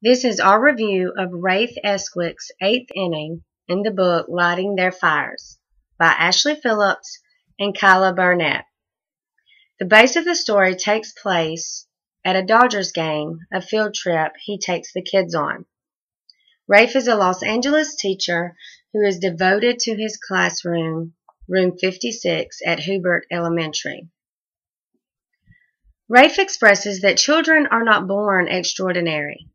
This is our review of Rafe Esquick's 8th inning in the book Lighting Their Fires by Ashley Phillips and Kyla Burnett. The base of the story takes place at a Dodgers game, a field trip he takes the kids on. Rafe is a Los Angeles teacher who is devoted to his classroom, room 56 at Hubert Elementary. Rafe expresses that children are not born extraordinary.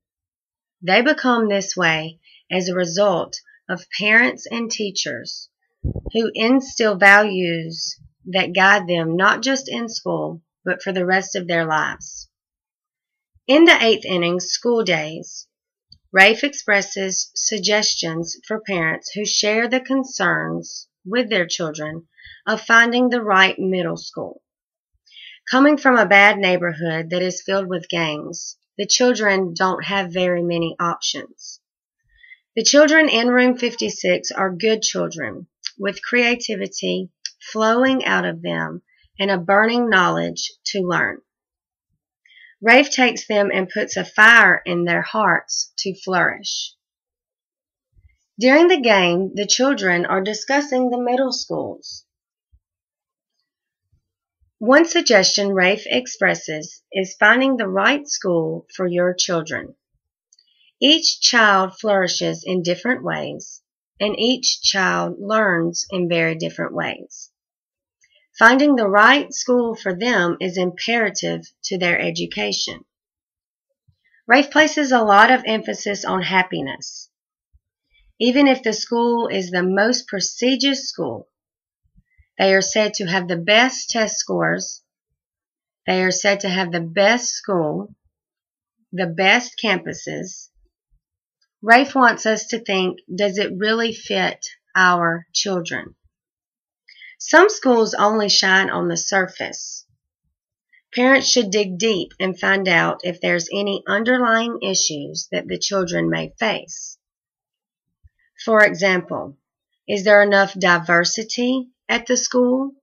They become this way as a result of parents and teachers who instill values that guide them not just in school, but for the rest of their lives. In the 8th inning, School Days, Rafe expresses suggestions for parents who share the concerns with their children of finding the right middle school. Coming from a bad neighborhood that is filled with gangs, the children don't have very many options. The children in room 56 are good children with creativity flowing out of them and a burning knowledge to learn. Rafe takes them and puts a fire in their hearts to flourish. During the game, the children are discussing the middle schools. One suggestion Rafe expresses is finding the right school for your children. Each child flourishes in different ways, and each child learns in very different ways. Finding the right school for them is imperative to their education. Rafe places a lot of emphasis on happiness. Even if the school is the most prestigious school, they are said to have the best test scores. They are said to have the best school, the best campuses. Rafe wants us to think, does it really fit our children? Some schools only shine on the surface. Parents should dig deep and find out if there's any underlying issues that the children may face. For example, is there enough diversity at the school?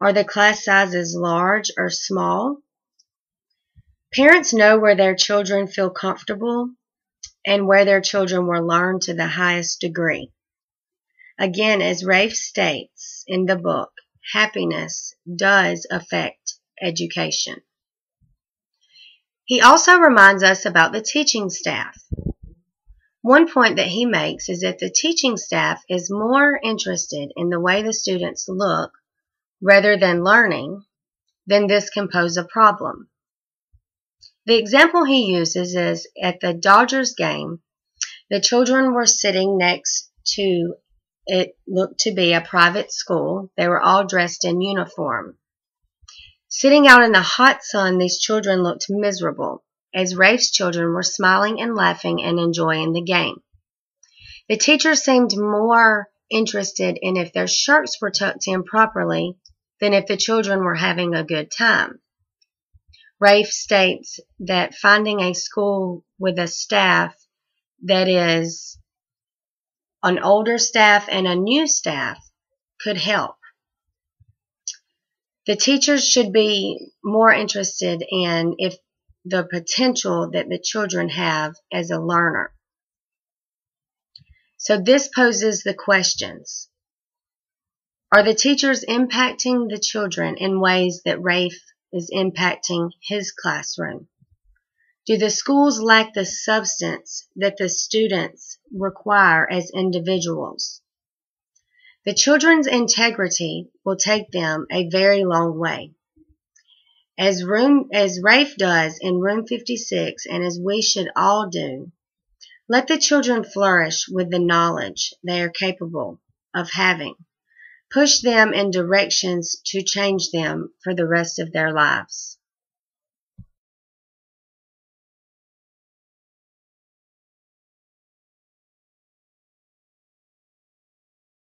Are the class sizes large or small? Parents know where their children feel comfortable and where their children will learn to the highest degree. Again, as Rafe states in the book, happiness does affect education. He also reminds us about the teaching staff. One point that he makes is that the teaching staff is more interested in the way the students look rather than learning, then this can pose a problem. The example he uses is at the Dodgers game, the children were sitting next to it looked to be a private school. They were all dressed in uniform. Sitting out in the hot sun, these children looked miserable, as Rafe's children were smiling and laughing and enjoying the game. The teachers seemed more interested in if their shirts were tucked in properly than if the children were having a good time. Rafe states that finding a school with a staff that is an older staff and a new staff could help. The teachers should be more interested in if the potential that the children have as a learner. So this poses the questions. Are the teachers impacting the children in ways that Rafe is impacting his classroom? Do the schools lack the substance that the students require as individuals? The children's integrity will take them a very long way. As Rafe does in room 56, and as we should all do, let the children flourish with the knowledge they are capable of having. Push them in directions to change them for the rest of their lives.